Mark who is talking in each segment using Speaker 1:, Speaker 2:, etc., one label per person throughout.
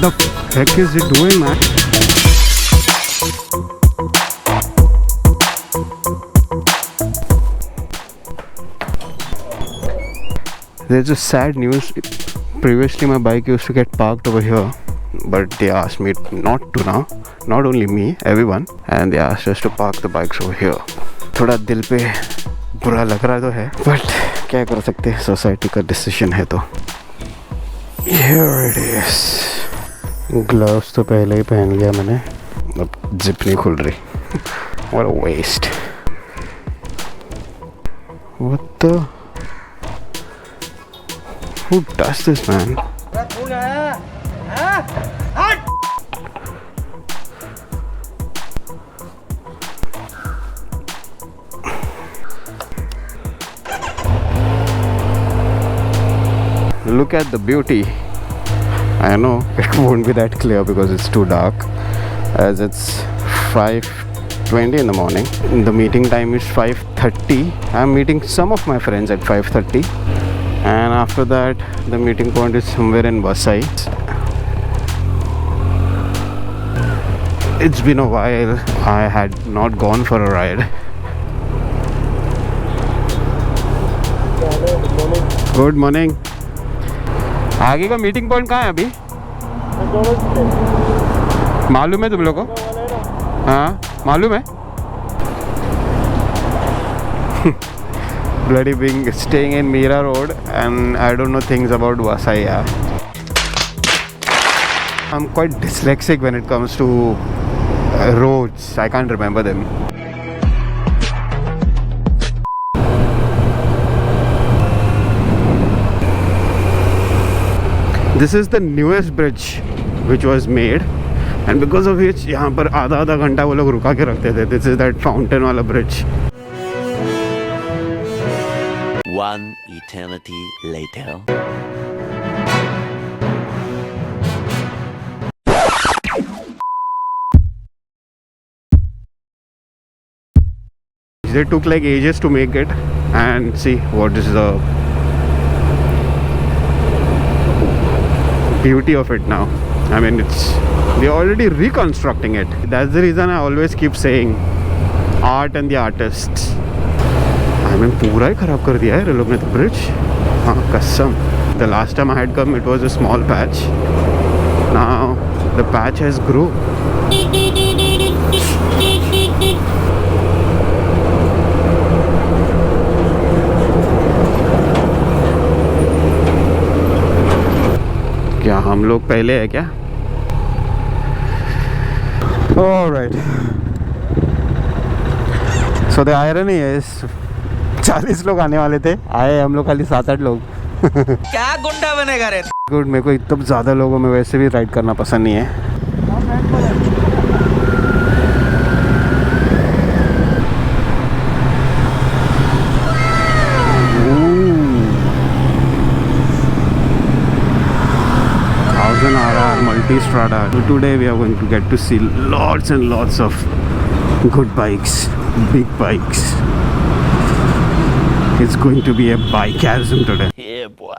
Speaker 1: the heck is it doing, man? There's a sad news. Previously my bike used to get parked over here, but they asked me not to now. Not only me, everyone. And they asked us to park the bikes over here. थोड़ा दिल पे बुरा लग रहा तो है, but क्या कर सकते हैं, सोसाइटी का डिसीजन है तो. Here it is. ग्लव्स तो पहले ही पहन लिया मैंने, अब जिप नहीं खुल रही. What a waste. What the? Who does this, man? Look at the beauty. I know it won't be that clear because it's too dark, as it's 5:20 in the morning. The meeting time is 5:30. I'm meeting some of my friends at 5:30, and after that the meeting point is somewhere in Vasai. It's been a while. I had not gone for a ride. Good morning. आगे का meeting point कहाँ है अभी? मालूम है तुम लोगों को? हाँ मालूम है. Bloody being staying in Mira Road and I don't know things about Vasai. I'm quite dyslexic when it comes to roads. I can't remember them. This is the newest bridge which was made, and because of which यहाँ पर आधा घंटा वो लोग रुका के रखते थे. This is that fountain वाला bridge.
Speaker 2: One eternity later.
Speaker 1: They took like ages to make it, and see what is the beauty of it now. I mean, they're already reconstructing it. That's the reason I always keep saying art and the artists. I mean, पूरा ही खराब कर दिया है ये लोग ने तो bridge. हाँ कसम. The last time I had come, it was a small patch. Now the patch has grew. क्या हम लोग पहले है क्या? Alright. So the irony is 40 लोग आने वाले थे, आए हम लोग खाली 7-8 लोग.
Speaker 3: क्या गुंडा बनेगा रे?
Speaker 1: गुड. मेरे को इतना ज़्यादा लोगों में वैसे भी राइड करना पसंद नहीं है. 1000 RR multi-strada. So today we are going to get to see lots and lots of good bikes, big bikes. It's going to be a bikeasm today.
Speaker 2: Yeah, boy.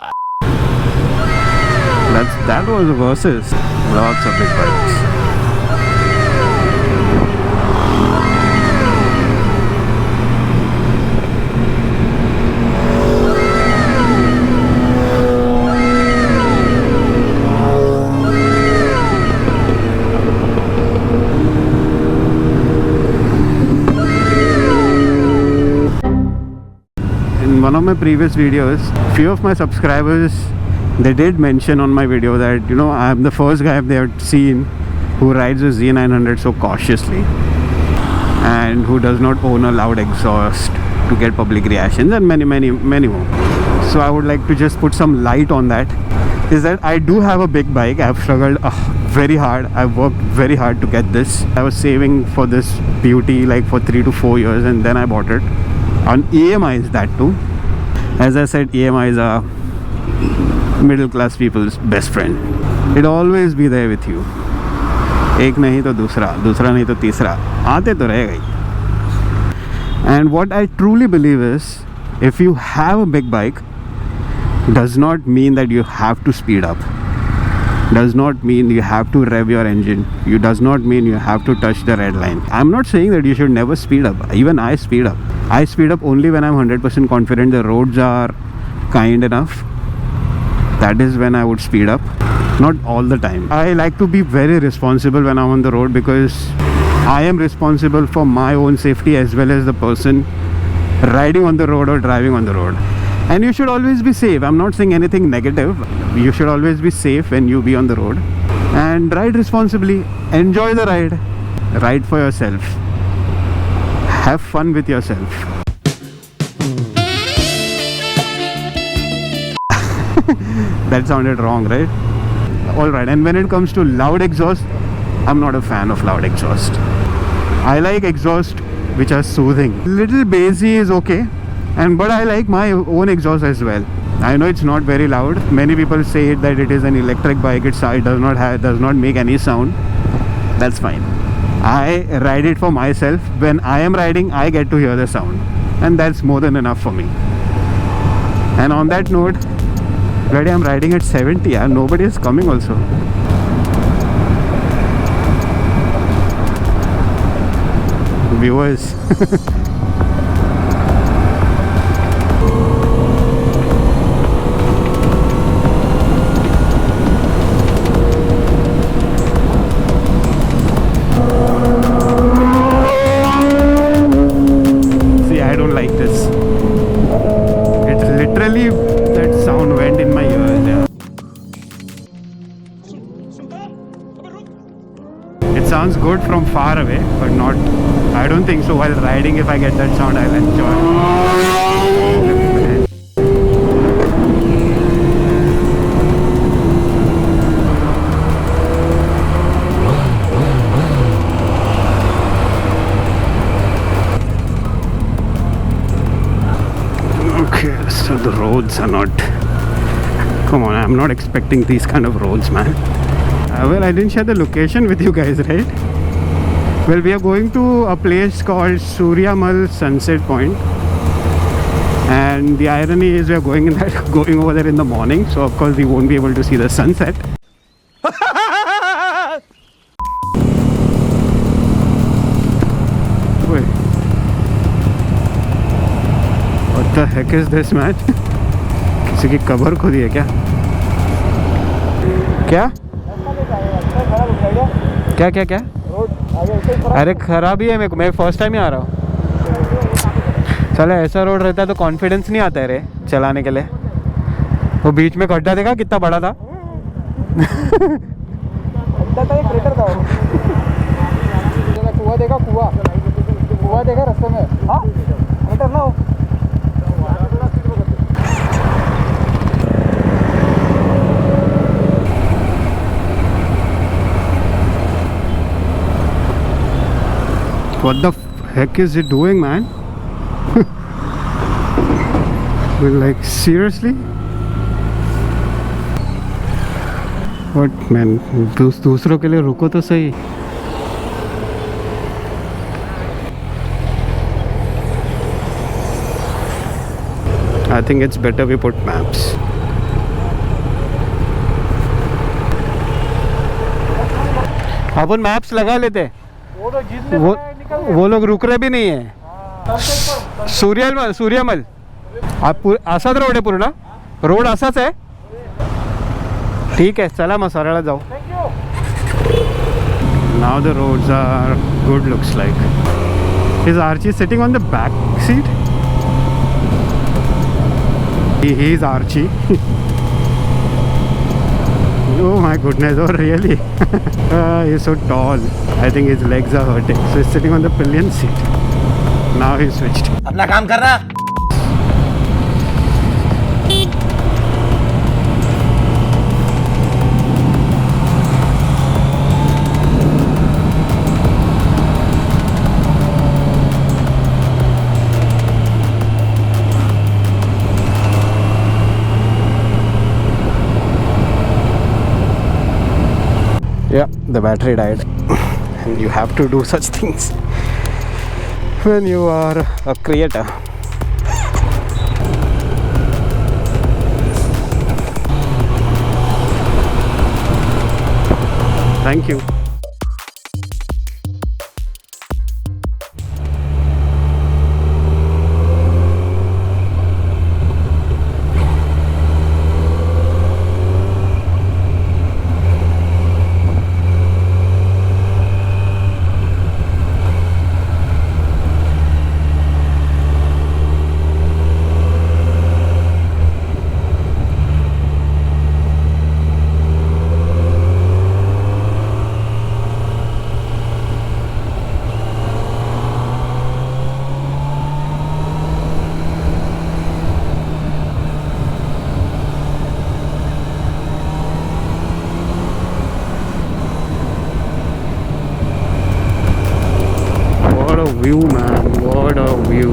Speaker 1: That was a versus. Lots of big bikes. One of my previous videos, few of my subscribers, they did mention on my video that, you know, I'm the first guy they have seen who rides a Z900 so cautiously and who does not own a loud exhaust to get public reactions, and many more. So I would like to just put some light on that. Is that I do have a big bike. I've struggled very hard. I've worked very hard to get this. I was saving for this beauty like for 3 to 4 years, and then I bought it on EMIs, that too. As I said, EMIs are middle class people's best friend. It'll always be there with you. एक नहीं तो दूसरा, दूसरा नहीं तो तीसरा, आते तो रहेगा ही. And what I truly believe is, if you have a big bike, does not mean that you have to speed up. does not mean you have to rev your engine. You does not mean you have to touch the red line. I'm not saying that you should never speed up. Even I speed up. I speed up only when I'm 100% confident the roads are kind enough. That is when I would speed up. Not all the time. I like to be very responsible when I'm on the road, because I am responsible for my own safety as well as the person riding on the road or driving on the road. And you should always be safe. I'm not saying anything negative. You should always be safe when you be on the road. And ride responsibly. Enjoy the ride. Ride for yourself. Have fun with yourself. That sounded wrong, right? Alright, and when it comes to loud exhaust, I'm not a fan of loud exhaust. I like exhaust which are soothing. Little bassy is okay, but I like my own exhaust as well. I know it's not very loud. Many people say that it is an electric bike. It does not make any sound. That's fine. I ride it for myself. When I am riding, I get to hear the sound, and that's more than enough for me. And on that note, already I'm riding at 70 and nobody is coming also. Viewers. See, I don't like this. It's literally, that sound went in my ears. Yeah. It sounds good from far away, but not, I don't think so while riding. If I get that sound, I'll enjoy. Okay, so the roads are not, come on, I'm not expecting these kind of roads, man. Well, I didn't share the location with you guys, right? Well, we are going to a place called Suryamal Sunset Point, and the irony is we are going over there in the morning, so of course we won't be able to see the sunset. Wait. What the heck is this, man? किसी की cover खुदी है क्या? क्या? क्या क्या क्या? अरे खराब ही है मेरे को, मैं फर्स्ट टाइम ही आ रहा हूँ। चलो ऐसा रोड रहता है तो कॉन्फिडेंस नहीं आता है रे चलाने के लिए। वो बीच में गड्ढा देखा कितना बड़ा था? कुआं देखा, कुआं देखा रास्ते में। हाँ मीटर ना हो। What the heck is it doing, man? Well, like, seriously? What, man? दूसरों के लिए रुको तो सही. I think it's better we put maps. Upon maps लगा लेते. वो लोग रुक रहे भी नहीं है. सूर्यमल आप असाच रोड आहे पूर्ण. रोड असाच आहे. ठीक आहे चला मग सरळ जाऊ. Now the roads are good, looks like. Is Archie sitting on the back seat? He is Archie. Oh my goodness, oh really? He's so tall. I think his legs are hurting. So he's sitting on the pillion seat. Now he switched.
Speaker 3: अपना काम कर रहा.
Speaker 1: Yeah, the battery died. And you have to do such things when you are a creator. Thank you. View, man, what a view.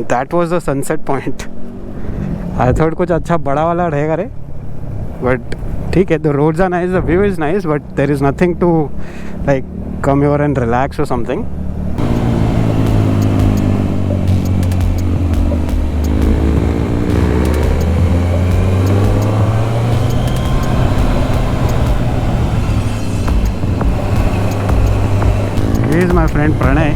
Speaker 1: That was the sunset point. I thought कुछ अच्छा बड़ा वाला रहेगा रे, but ठीक है. The roads are nice, the view is nice, but there is nothing to like come here and relax or something. He is my friend Pranay.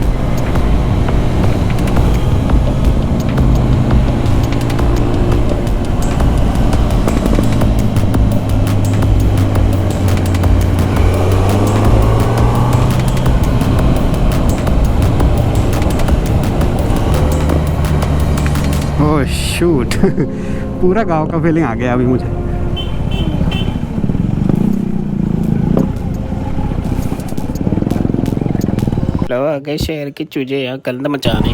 Speaker 1: Oh shoot पूरा गांव का फीलिंग आ गया अभी मुझे.
Speaker 4: लो आ गए शहर के चूजे यहाँ गंद मचाने.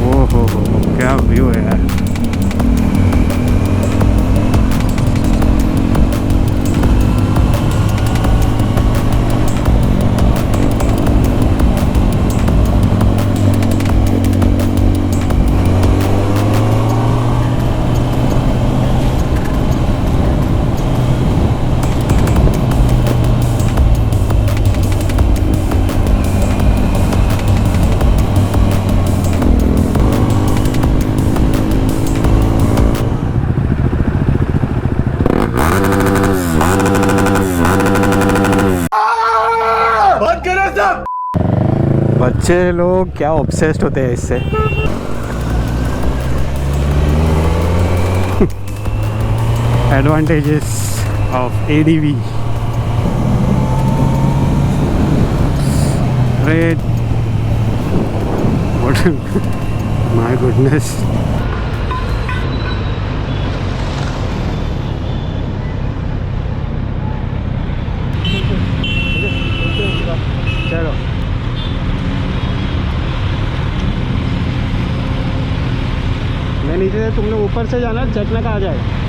Speaker 1: ओह हो क्या व्यू है यार. बच्चे लोग क्या ऑब्सेस्ड होते हैं इससे. Advantages of ADV. Great. What? My goodness. चलो मैं नीचे से, तुमने ऊपर से जाना, चेक ना कहा जाए.